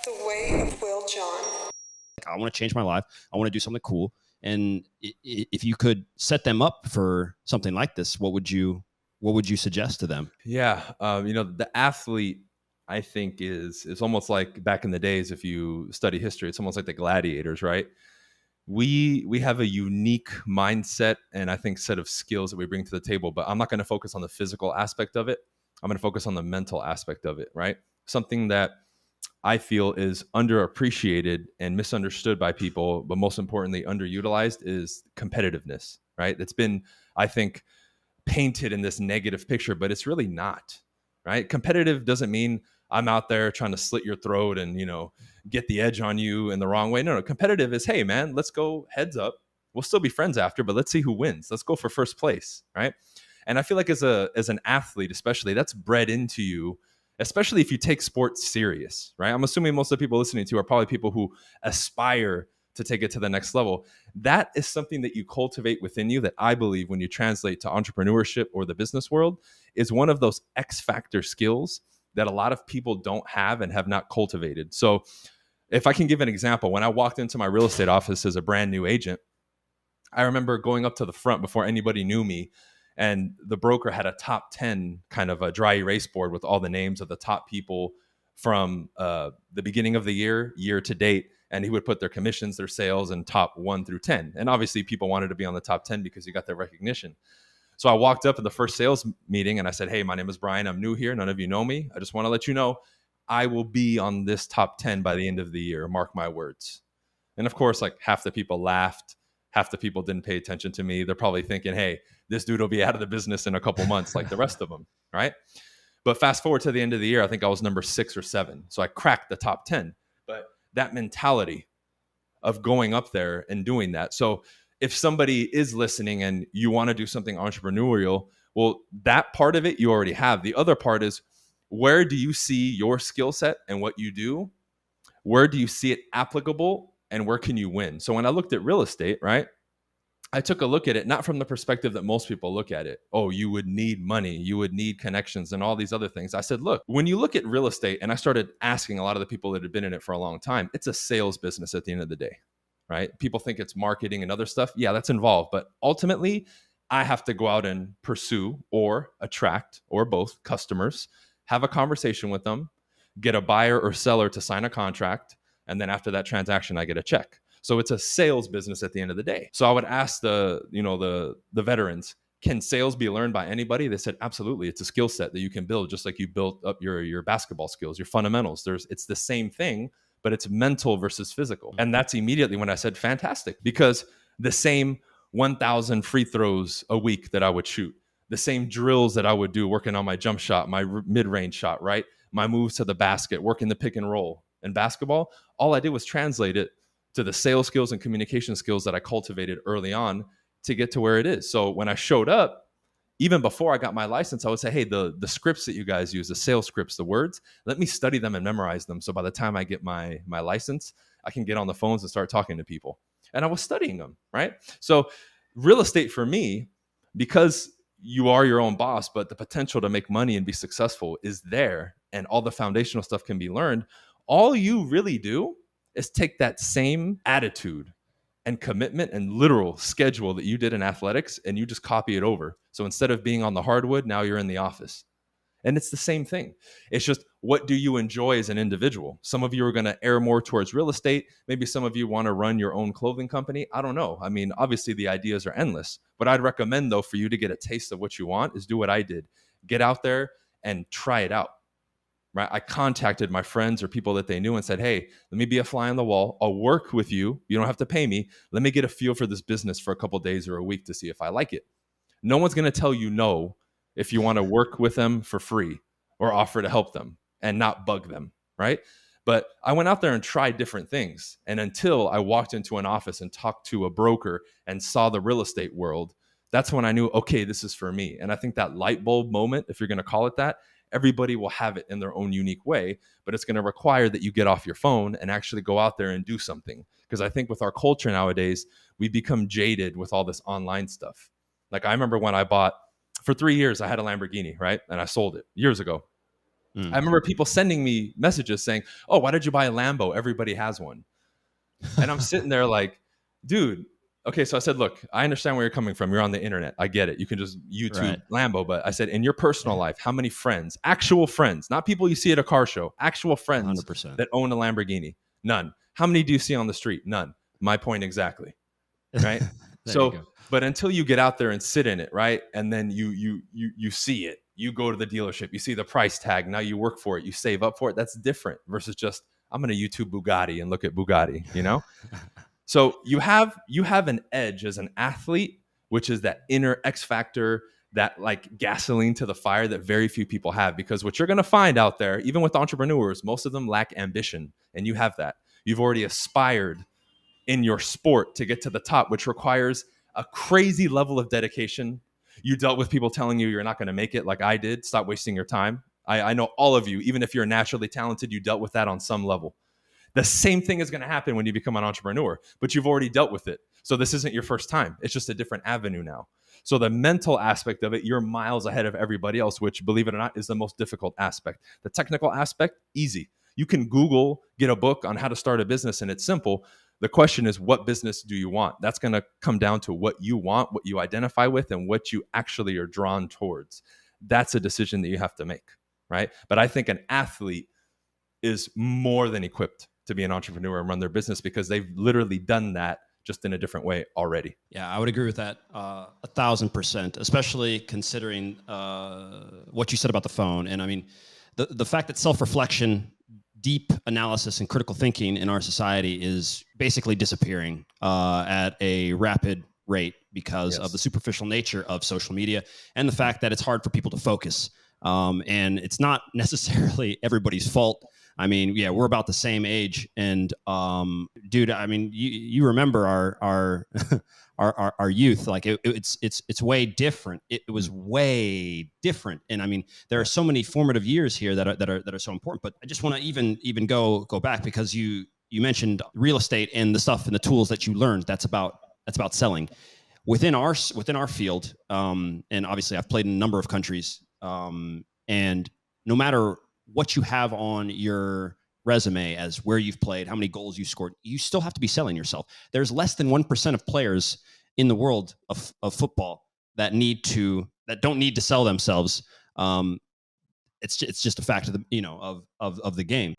The Way of Will John. I want to change my life. I want to do something cool. And if you could set them up for something like this, what would you suggest to them? Yeah. The athlete, I think, is almost like back in the days, if you study history, it's almost like the gladiators, right? We have a unique mindset and I think set of skills that we bring to the table, but I'm not going to focus on the physical aspect of it. I'm going to focus on the mental aspect of it, right? Something that I feel is underappreciated and misunderstood by people, but most importantly, underutilized is competitiveness, right? It's been, I think, painted in this negative picture, but it's really not, right? Competitive doesn't mean I'm out there trying to slit your throat and, get the edge on you in the wrong way. No, competitive is, hey man, let's go heads up. We'll still be friends after, but let's see who wins. Let's go for first place, right? And I feel like as an athlete, especially, that's bred into you, especially if you take sports serious, right? I'm assuming most of the people listening to are probably people who aspire to take it to the next level. That is something that you cultivate within you that I believe when you translate to entrepreneurship or the business world is one of those X factor skills that a lot of people don't have and have not cultivated. So if I can give an example, when I walked into my real estate office as a brand new agent, I remember going up to the front before anybody knew me, and the broker had a top 10 kind of a dry erase board with all the names of the top people from the beginning of the year to date. And he would put their commissions, their sales, and top 1 through 10. And obviously people wanted to be on the top 10 because you got their recognition. So I walked up at the first sales meeting and I said, hey, my name is Bryan. I'm new here. None of you know me. I just want to let you know I will be on this top 10 by the end of the year. Mark my words. And of course, like half the people laughed. Half the people didn't pay attention to me. They're probably thinking, hey, this dude will be out of the business in a couple months like the rest of them, right? But fast forward to the end of the year, I think I was number 6 or 7. So I cracked the top 10. But that mentality of going up there and doing that. So if somebody is listening and you want to do something entrepreneurial, well, that part of it you already have. The other part is, where do you see your skill set and what you do? Where do you see it applicable and where can you win? So when I looked at real estate, right, I took a look at it, not from the perspective that most people look at it. Oh, you would need money, you would need connections and all these other things. I said, look, when you look at real estate, and I started asking a lot of the people that had been in it for a long time, it's a sales business at the end of the day, right? People think it's marketing and other stuff. Yeah, that's involved. But ultimately, I have to go out and pursue or attract or both customers, have a conversation with them, get a buyer or seller to sign a contract. And then after that transaction, I get a check. So it's a sales business at the end of the day. So I would ask the veterans, can sales be learned by anybody? They said, absolutely. It's a skill set that you can build, just like you built up your basketball skills, your fundamentals. It's the same thing, but it's mental versus physical. And that's immediately when I said, fantastic, because the same 1,000 free throws a week that I would shoot, the same drills that I would do working on my jump shot, my mid-range shot, right? My moves to the basket, working the pick and roll. In basketball, all I did was translate it to the sales skills and communication skills that I cultivated early on to get to where it is. So when I showed up, even before I got my license, I would say, hey, the scripts that you guys use, the sales scripts, the words, let me study them and memorize them. So by the time I get my license, I can get on the phones and start talking to people. And I was studying them, right? So real estate for me, because you are your own boss, but the potential to make money and be successful is there, and all the foundational stuff can be learned. All you really do is take that same attitude and commitment and literal schedule that you did in athletics and you just copy it over. So instead of being on the hardwood, now you're in the office. And it's the same thing. It's just, what do you enjoy as an individual? Some of you are going to err more towards real estate. Maybe some of you want to run your own clothing company. I don't know. I mean, obviously the ideas are endless. But I'd recommend, though, for you to get a taste of what you want is do what I did. Get out there and try it out. Right? I contacted my friends or people that they knew and said, hey, let me be a fly on the wall. I'll work with you. You don't have to pay me. Let me get a feel for this business for a couple of days or a week to see if I like it. No one's going to tell you no if you want to work with them for free or offer to help them and not bug them, right? But I went out there and tried different things. And until I walked into an office and talked to a broker and saw the real estate world, that's when I knew, okay, this is for me. And I think that light bulb moment, if you're going to call it that, everybody will have it in their own unique way, but it's going to require that you get off your phone and actually go out there and do something. Because I think with our culture nowadays, we become jaded with all this online stuff. Like I remember when I bought, for 3 years, I had a Lamborghini, right? And I sold it years ago. Mm. I remember people sending me messages saying, "Oh, why did you buy a Lambo? Everybody has one." And I'm sitting there like, dude, okay. So I said, look, I understand where you're coming from. You're on the internet. I get it. You can just YouTube Right. Lambo. But I said, in your personal life, how many friends, actual friends, not people you see at a car show, actual friends 100%. that own a Lamborghini? None. How many do you see on the street? None. My point exactly. Right. There you go. But until you get out there and sit in it, right, and then you see it, you go to the dealership, you see the price tag, now you work for it, you save up for it. That's different versus just I'm going to YouTube Bugatti and look at Bugatti, you know? So you have an edge as an athlete, which is that inner X factor, that like gasoline to the fire that very few people have. Because what you're going to find out there, even with entrepreneurs, most of them lack ambition, and you have that. You've already aspired in your sport to get to the top, which requires a crazy level of dedication. You dealt with people telling you you're not going to make it, like I did. Stop wasting your time. I know all of you, even if you're naturally talented, you dealt with that on some level. The same thing is going to happen when you become an entrepreneur, but you've already dealt with it. So this isn't your first time. It's just a different avenue now. So the mental aspect of it, you're miles ahead of everybody else, which, believe it or not, is the most difficult aspect. The technical aspect, easy. You can Google, get a book on how to start a business, and it's simple. The question is, what business do you want? That's going to come down to what you want, what you identify with, and what you actually are drawn towards. That's a decision that you have to make, right? But I think an athlete is more than equipped to be an entrepreneur and run their business because they've literally done that just in a different way already. Yeah, I would agree with that 1,000%, especially considering what you said about the phone. And I mean, the fact that self-reflection, deep analysis, and critical thinking in our society is basically disappearing at a rapid rate because of the superficial nature of social media and the fact that it's hard for people to focus. And it's not necessarily everybody's fault. I mean, yeah, we're about the same age, and dude, I mean, you remember our our youth, like it's way different. It was way different, and I mean, there are so many formative years here that are so important. But I just want to even go back because you mentioned real estate and the stuff and the tools that you learned. That's about selling within our field, and obviously I've played in a number of countries, and no matter what you have on your resume as where you've played, how many goals you scored, you still have to be selling yourself. There's less than 1% of players in the world of football that don't need to sell themselves. It's just a fact of the of the game.